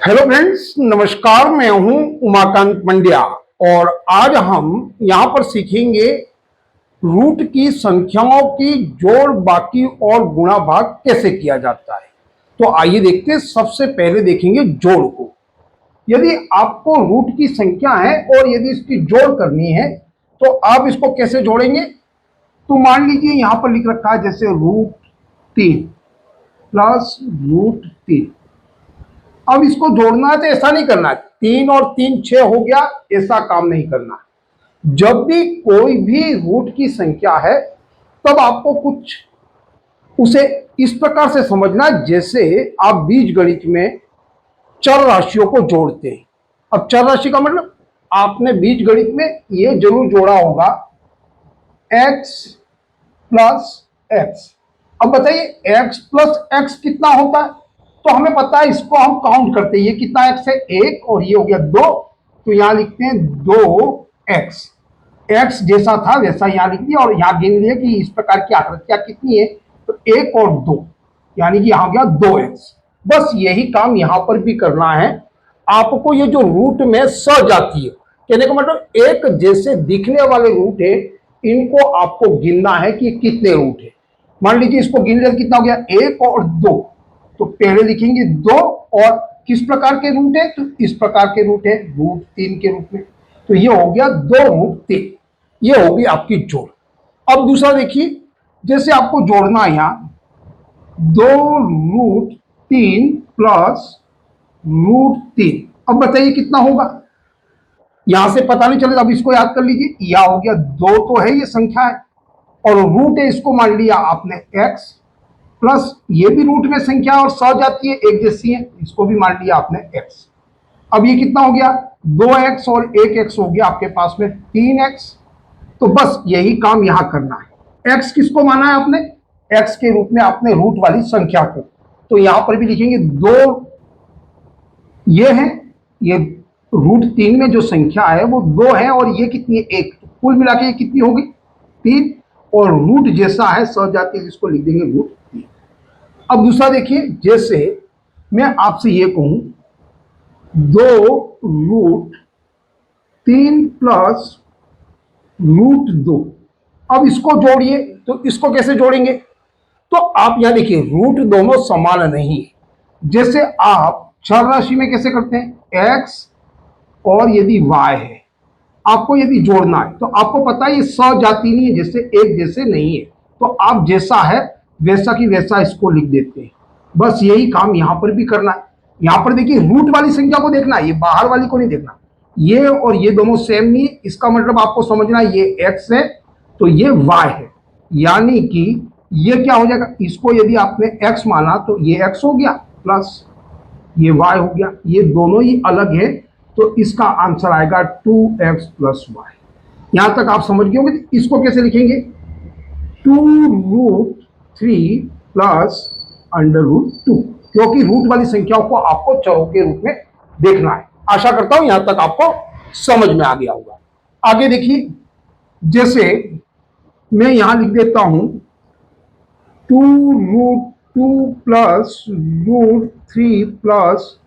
Hello friends, नमस्कार। मैं हूं उमाकांत पंड्या और आज हम यहां पर सीखेंगे रूट की संख्याओं की जोड़, बाकी और गुणा भाग कैसे किया जाता है। तो आइए देखते हैं। सबसे पहले देखेंगे जोड़ को। यदि आपको रूट की संख्या है और यदि इसकी जोड़ करनी है तो आप इसको कैसे जोड़ेंगे। तो मान लीजिए यहां पर लिख रखा है जैसे √3 प्लस √3। अब इसको जोड़ना है तो ऐसा नहीं करना है 3 और 3 6 हो गया, ऐसा काम नहीं करना। जब भी कोई भी रूट की संख्या है तब आपको कुछ उसे इस प्रकार से समझना जैसे आप बीजगणित में चर राशियों को जोड़ते हैं। अब चर राशि का मतलब आपने बीजगणित में ये जरूर जोड़ा होगा x प्लस एक्स। अब बताइए x प्लस एक्स कितना होता है। तो हमें पता है, इसको हम काउंट करते हैं। ये कितना x है, 1, और ये हो गया 2। तो यहां लिखते हैं 2x। x जैसा था वैसा यहां लिख दिया और यहां गिन लिया कि इस प्रकार की आकृतियां कितनी है। तो 1 और 2 यानी कि यहां गया 2x। बस यही काम यहां पर भी करना है आपको। ये जो रूट में सजातीय, कहने का मतलब एक जैसे दिखने वाले रूट है, इनको आपको गिनना है कि कितने रूट है। मान लीजिए इसको गिन लिया, कितना हो गया 1 और 2। तो पहले लिखेंगे 2 और किस प्रकार के रूट है, तो इस प्रकार के रूट है, √3 के रूप में। तो ये हो गया 2√3। ये होगी आपकी जोड़। अब दूसरा देखिए, जैसे आपको जोड़ना है यहां 2√3 प्लस √3। अब बताइए कितना होगा। यहां से पता नहीं चलेगा, अब इसको याद कर लीजिए। यह हो गया 2 तो है, ये संख्या है, और रूट है, इसको मान लिया आपने x, प्लस ये भी रूट में संख्या और सजातीय एक जैसी है, इसको भी मान लिया आपने x। अब ये कितना हो गया 2x और 1x हो गया आपके पास में 3x। तो बस यही काम यहां करना है। x किसको माना है आपने, x के रूप में आपने रूट वाली संख्या को। तो यहां पर भी लिखेंगे 2, ये है, ये √3 में जो संख्या है वो 2 है और ये कितनी है 1। तो कुल मिला के ये कितनी होगी 3, और रूट जैसा है सजातीय जिसको लिख देंगे √3। अब दूसरा देखिए, जैसे मैं आपसे ये कहूं 2√3 प्लस √2। अब इसको जोड़िए, तो इसको कैसे जोड़ेंगे। तो आप यहां देखिए रूट दोनों समान नहीं है। जैसे आप चर राशि में कैसे करते हैं, x और यदि y है, आपको यदि जोड़ना है तो आपको पता है ये सजातीय नहीं है, जैसे एक जैसे नहीं है। तो आप जैसा है वैसा की वैसा इसको लिख देते हैं। बस यही काम यहां पर भी करना है। यहां पर देखिए रूट वाली संख्या को देखना है, ये बाहर वाली को नहीं देखना। ये और ये दोनों सेम नहीं है, इसका मतलब आपको समझना है ये x है तो ये y है। यानी कि ये क्या हो जाएगा, इसको यदि आपने x माना तो ये x हो गया, प्लस ये y हो गया। ये दोनों ही अलग है, तो इसका आंसर आएगा 2x प्लस y। यहां तक आप समझ गए होंगे। इसको कैसे लिखेंगे, 2√3 प्लस √2, क्योंकि रूट वाली संख्याओं को आपको चरों के रूप में देखना है। आशा करता हूं यहां तक आपको समझ में आ गया होगा। आगे देखिए, जैसे मैं यहां लिख देता हूं 2√2 प्लस √3 प्लस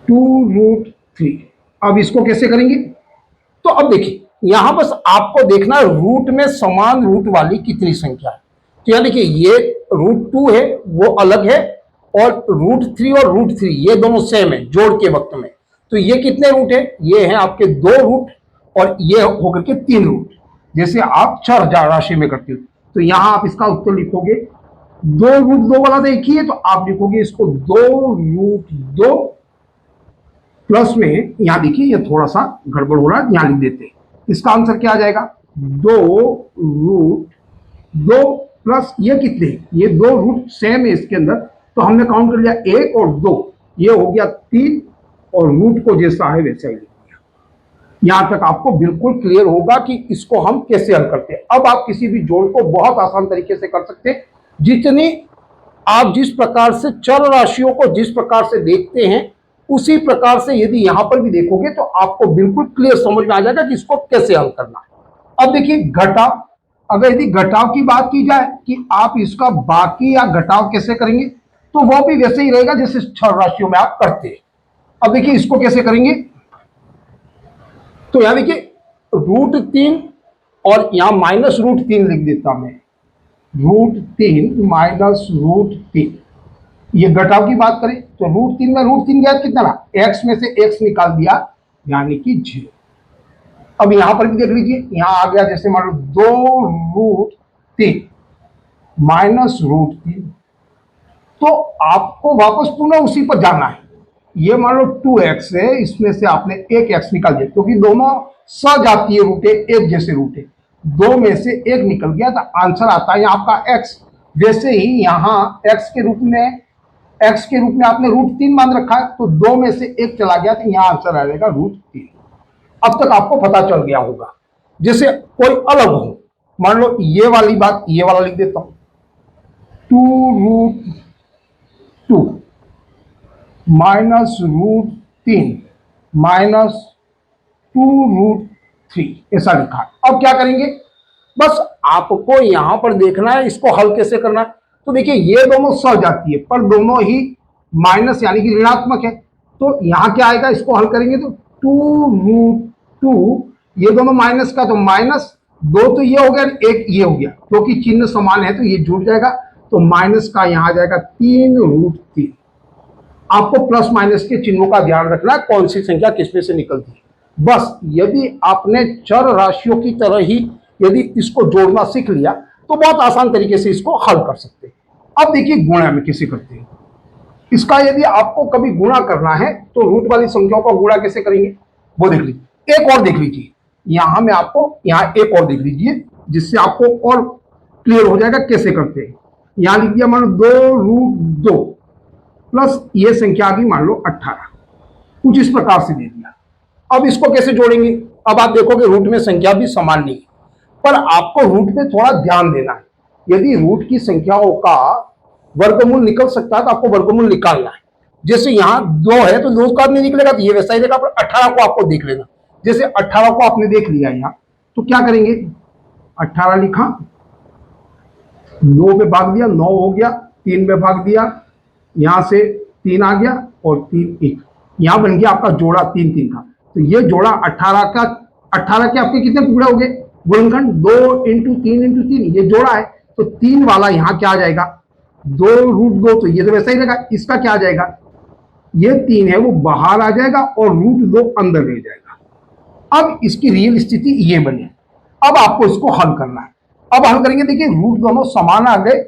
2√3। अब इसको कैसे करेंगे, तो अब देखिए यहां बस आपको देखना है रूट में समान रूट वाली कितनी संख्या है। तो यहां देखिए ये √2 है वो अलग है, और √3 और √3 ये दोनों सेम है जोड़ के वक्त में। तो ये कितने रूट है, ये हैं आपके 2 रूट और ये होकर के 3 रूट, जैसे आप चर राशि में करते हो। तो यहां आप इसका उत्तर लिखोगे 2√2 वाला तो एक ही है, तो आप लिखोगे इसको 2√2 प्लस में, यहां देखिए ये थोड़ा सा गड़बड़ हो रहा है, यहां लिख देते हैं। इसका आंसर क्या आ जाएगा 2√2 प्लस ये कितने, ये 2 रूट सेम है इसके अंदर, तो हमने काउंट कर लिया 1 और 2, ये हो गया 3, और रूट को जैसा है वैसा ही लिख दिया। यहां तक आपको बिल्कुल क्लियर होगा कि इसको हम कैसे हल करते हैं। अब आप किसी भी जोड़ को बहुत आसान तरीके से कर सकते हैं। जितनी आप जिस प्रकार से चर राशियों को जिस प्रकार से देखते हैं उसी प्रकार से यदि यहां पर भी देखोगे तो आपको बिल्कुल क्लियर समझ में आ जाएगा कि इसको कैसे हल करना है। अब देखिए घटाव, अगर यदि घटाव की बात की जाए कि आप इसका बाकी या घटाव कैसे करेंगे, तो वो भी वैसे ही रहेगा जैसे छह राशियों में आप करते हैं। अब देखिए इसको कैसे करेंगे, तो यहां देखिए √3 और यहां -√3 लिख देता मैं, √3 माइनस √3। ये घटाव की बात करें तो √3 में √3 गया कितना, एक्स में से एक्स निकाल दिया यानी कि 0। अब यहां पर भी देख लीजिए, यहां आ गया जैसे मान लो 2√3 माइनस √3, तो आपको वापस पुनः उसी पर जाना है। ये मान लो 2x है, इसमें से आपने एक x निकाल दिया क्योंकि दोनों सजातीय रूट है, एक जैसे रूट है, दो में से एक निकल गया तो आंसर आता है आपका x। वैसे ही यहां x के रूप में आपने √3 मान रखा है, तो दो में से एक चला गया तो यहां आंसर आ जाएगा √3। अब तक आपको पता चल गया होगा। जैसे कोई अलग हो, मान लो ये वाली बात, ये वाला लिख देता हूं, 2√2 माइनस √3 माइनस 2√3 ऐसा लिखा है। अब क्या करेंगे, बस आपको यहां पर देखना है इसको हल कैसे करना है। तो देखिए ये दोनों सजातीय है पर दोनों ही माइनस यानी कि ऋणात्मक है, तो यहां क्या आएगा, इसको हल करेंगे तो 2√2, ये दोनों माइनस का तो माइनस, दो तो ये हो गया, एक ये हो गया, क्योंकि चिन्ह समान है तो ये जुड़ जाएगा, तो माइनस का यहां आ जाएगा 3√3। आपको प्लस माइनस के चिन्हों का ध्यान रखना है, कौन सी संख्या किसमें से निकलती है। बस यदि आपने चर राशियों की तरह ही यदि इसको जोड़ना सीख लिया तो बहुत आसान तरीके से इसको हल कर सकते हैं। अब देखिए गुणा में कैसे करते हैं इसका। यदि आपको कभी गुणा करना है तो रूट वाली संख्याओं का गुणा कैसे करेंगे वो देख लीजिए। एक और देख लीजिए, यहां में आपको यहां एक और देख लीजिए जिससे आपको और क्लियर हो जाएगा कैसे करते हैं। यहां लिख दिया मान लो 2√2 प्लस ये संख्या आ गई मान लो 18, कुछ इस प्रकार से दे दिया। अब इसको कैसे जोड़ेंगे, अब आप देखोगे रूट में संख्या भी समान नहीं है, पर आपको रूट पे थोड़ा ध्यान देना है। यदि रूट की संख्याओं का वर्गमूल निकल सकता है तो आपको वर्गमूल निकालना है। जैसे यहां 2 है तो 2 का नहीं निकलेगा तो ये वैसा ही रहेगा, पर 18 को आपको देख लेना। जैसे 18 को आपने देख लिया यहां, तो क्या करेंगे, 18 लिखा, 9 में भाग दिया, 9 हो गया, 3 में भाग दिया, यहां से 3 आ गया और 3 1, यहां बन गया आपका जोड़ा 3 3 का। तो ये जोड़ा 18 का, 18 के आपके कितने टुकड़े हो गए, गुणनखंड 2 इंटू 3 इंटू 3, ये जोड़ा है तो 3 वाला यहां क्या आ जाएगा 2√2, तो ये तो वैसा ही रहेगा। इसका क्या आ जाएगा, ये 3 है वो बाहर आ जाएगा और √2 अंदर ले जाएगा। अब इसकी रियल स्थिति ये बनी। अब आपको इसको हल करना है। अब हल करेंगे, देखिए रूट दोनों समान आ गए।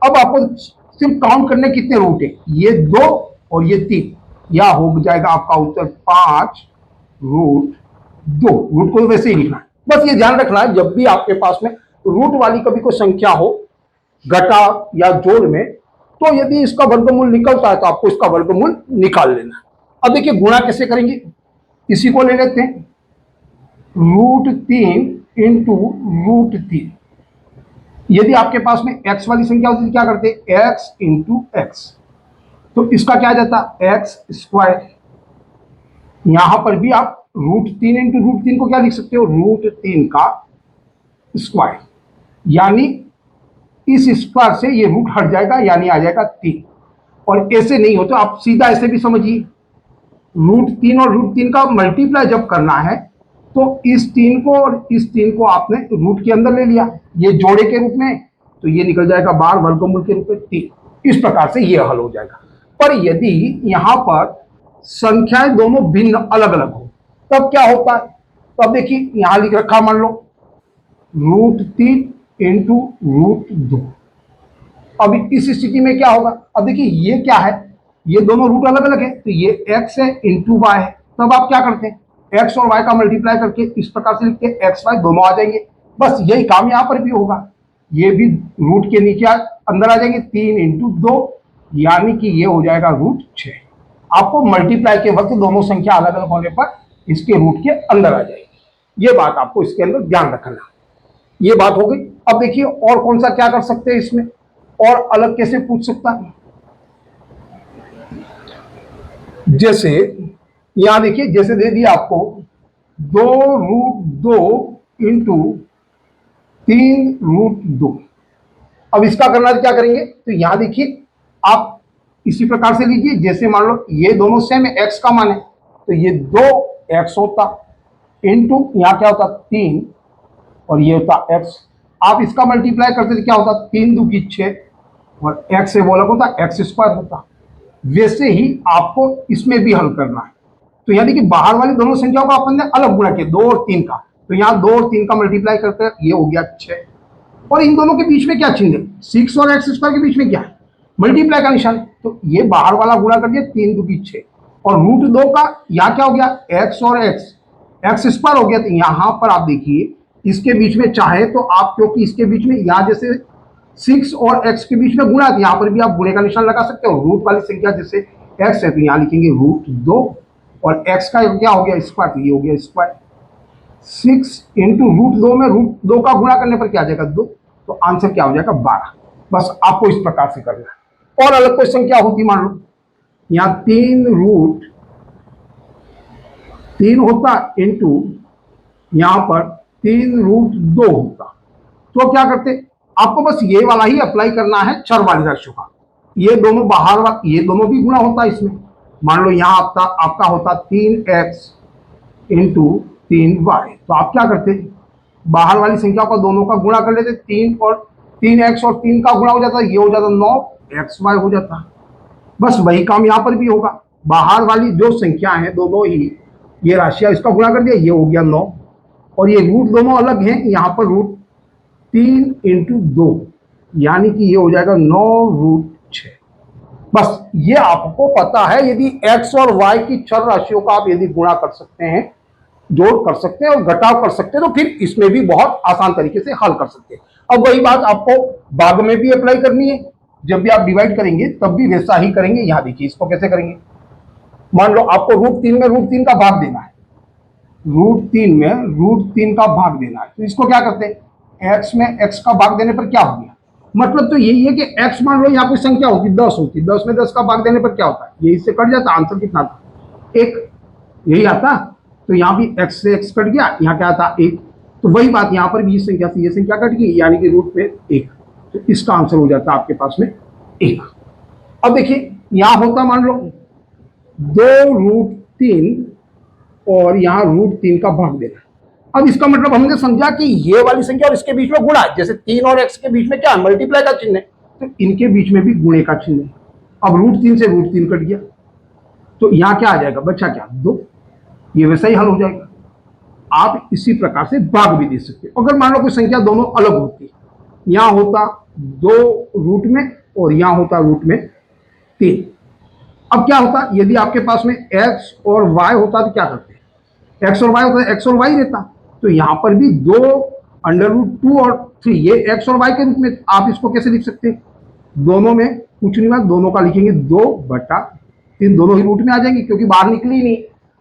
अब आपको सिर्फ काउंट करने कितने रूट है, ये 2 और ये 3, या हो जाएगा आपका उत्तर 5√2। रूट को वैसे ही लिखना है। बस ये ध्यान रखना है जब भी आपके पास में रूट वाली कभी कोई संख्या हो घटाव या जोड़ में, तो यदि इसका वर्गमूल निकलता है तो आपको इसका वर्गमूल निकाल लेना है। अब देखिए गुणा कैसे करेंगे, इसी को ले लेते हैं, √3 इंटू √3। यदि आपके पास में x वाली संख्या होती तो क्या करते, x इंटू एक्स, तो इसका क्या जाता x²। यहां पर भी आप √3 इंटू √3 को क्या लिख सकते हो, √3 का स्क्वायर, यानी इस स्क्वायर से ये रूट हट जाएगा यानी आ जाएगा 3। और ऐसे नहीं हो तो आप सीधा ऐसे भी समझिए, √3 और √3 का मल्टीप्लाई जब करना है तो इस 3 को और इस 3 को आपने रूट के अंदर ले लिया, ये जोड़े के रूप में, तो ये निकल जाएगा बाहर वर्गमूल के रूप में 3। इस प्रकार से ये हल हो जाएगा। पर यदि यहां पर संख्याएं दोनों भिन्न अलग अलग हो तब क्या होता है, तो अब देखिए यहां लिख रखा मान लो √3 इंटू √2। अब इस स्थिति में क्या होगा, अब देखिए ये क्या है, ये दोनों रूट अलग अलग है, तो ये x है इंटू वाई है। तब आप क्या करते हैं, x और y का मल्टीप्लाई करके इस प्रकार से लिखते हैं, x y दोनों आ जाएंगे। बस यही काम यहां पर भी होगा, ये भी रूट के नीचे अंदर आ जाएंगे, 3 इंटू 2 यानी कि ये हो जाएगा √6। आपको मल्टीप्लाई के वक्त दोनों संख्या अलग अलग होने पर इसके रूट के अंदर आ जाएगी। ये बात आपको इसके अंदर ध्यान रखना। ये बात हो गई। अब देखिए और कौन सा क्या कर सकते हैं इसमें, और अलग कैसे पूछ सकता है। जैसे यहां देखिए, जैसे दे दिया आपको 2√2 इंटू 3√2। अब इसका करना है क्या करेंगे, तो यहां देखिए आप इसी प्रकार से लीजिए, जैसे मान लो ये दोनों सेम है, एक्स का मान है, तो ये 2x होता इंटू यहाँ क्या होता 3 और ये होता x। आप इसका मल्टीप्लाई करते थे क्या होता 3 2 की 6 और x से बोला होता x स्क्वायर होता। वैसे ही आपको इसमें भी हल करना है। तो यानी कि बाहर वाली दोनों संख्याओं का अपन ने अलग गुणा किया 2 और 3 का, तो यहाँ 2 और 3 का मल्टीप्लाई करते हैं, ये हो गया 6 और इन दोनों के बीच में क्या चिन्ह है 6 और x स्क्वायर के बीच में क्या है मल्टीप्लाई का निशान। तो ये बाहर वाला गुणा कर दिया 3 2 की 6 और रूट 2 का यहाँ क्या हो गया x और x स्क्वायर हो गया। तो यहाँ पर आप देखिए इसके बीच में चाहे तो आप, क्योंकि इसके बीच में यहाँ जैसे 6 और x के बीच में गुणा है, यहाँ पर भी आप गुणे का निशान लगा सकते हो। रूट वाली संख्या जैसे x है तो यहाँ लिखेंगे रूट 2 और x का क्या हो गया स्क्वायर, तो ये हो गया स्क्वायर 6 इंटू रूट 2 में रूट 2 का गुणा करने पर क्या आ जाएगा 2, तो आंसर क्या हो जाएगा 12। बस आपको इस प्रकार से करना है। और अलग कोई संख्या होती मान लो यहाँ 3 रूट 3 होता इंटू यहाँ पर 3 रूट 2 होता, तो क्या करते आपको बस ये वाला ही अप्लाई करना है चर वाली राशियों का। ये दोनों बाहर ये दोनों भी गुणा होता है इसमें। मान लो यहाँ आपका होता 3x इंटू 3y, तो आप क्या करते बाहर वाली संख्या का दोनों का गुणा कर लेते 3 और 3x और 3 का गुणा हो जाता, ये हो जाता 9xy हो जाता। बस वही काम यहाँ पर भी होगा, बाहर वाली जो संख्या है दोनों ही ये राशियां इसका गुणा कर दिया, ये हो गया 9 और ये रूट दोनों अलग हैं, यहाँ पर रूट 3 इंटू 2 यानी कि ये हो जाएगा 9 रूट 6। बस ये आपको पता है, यदि x और y की चर राशियों का आप यदि गुणा कर सकते हैं, जोड़ कर सकते हैं और घटाव कर सकते हैं, तो फिर इसमें भी बहुत आसान तरीके से हल कर सकते हैं। अब वही बात आपको भाग में भी अप्लाई करनी है, जब भी आप डिवाइड करेंगे तब भी वैसा ही करेंगे। यहां देखिए इसको कैसे करेंगे, मान लो आपको रूट 3 में रूट 3 का भाग देना है, रूट 3 में रूट 3 का भाग देना है, तो इसको क्या करते हैं x में x का भाग देने पर क्या हो गया, मतलब तो यही है कि x मान लो यहाँ कोई संख्या होती 10 होती, 10 में 10 का भाग देने पर क्या होता है, ये इससे कट जाता, आंसर कितना था 1, यही आता। तो यहाँ भी x से x कट गया, यहाँ क्या आता 1, तो वही बात यहाँ पर भी इस संख्या से ये संख्या कट गई, यानी कि रूट में 1, तो इसका आंसर हो जाता है आपके पास में 1। अब देखिए यहाँ होता मान लो 2 रूट 3 और यहाँ रूट 3 का भाग देना। अब इसका मतलब हमने समझा कि ये वाली संख्या और इसके बीच में गुणा है, जैसे 3 और x के बीच में क्या मल्टीप्लाई का चिन्ह है, तो इनके बीच में भी गुणे का चिन्ह है। अब रूट 3 से रूट 3 कट गया, तो यहाँ क्या आ जाएगा बचा क्या 2, ये वैसा ही हल हो जाएगा। आप इसी प्रकार से भाग भी दे सकते हो। अगर मान लो कोई संख्या दोनों अलग होती, यहाँ होता 2 रूट में और यहाँ होता रूट में 3, अब क्या होता यदि आपके पास में x और y होता तो क्या करते, x और y होता x और y रहता, तो यहाँ पर भी 2 अंडर रूट 2 और 3 ये x और y के रूप में आप इसको कैसे लिख सकते हैं, दोनों में कुछ नहीं बात, दोनों का लिखेंगे 2/3, दोनों ही रूट में आ जाएंगे क्योंकि बाहर निकली नहीं।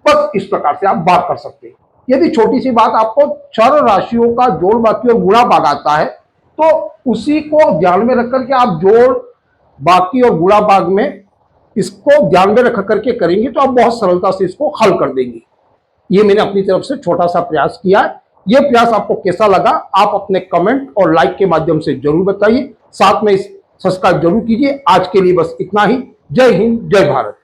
बस इस प्रकार से आप बात कर सकते हैं। यदि छोटी सी बात आपको चर राशियों का जोड़ बाकी और गुणा भाग आता है, तो उसी को ध्यान में रख करके आप जोड़ बाकी और गुणा भाग में इसको ध्यान में रख करके करेंगे तो आप बहुत सरलता से इसको हल कर देंगे। ये मैंने अपनी तरफ से छोटा सा प्रयास किया है। ये प्रयास आपको कैसा लगा आप अपने कमेंट और लाइक के माध्यम से जरूर बताइए, साथ में सब्सक्राइब जरूर कीजिए। आज के लिए बस इतना ही। जय हिंद, जय भारत।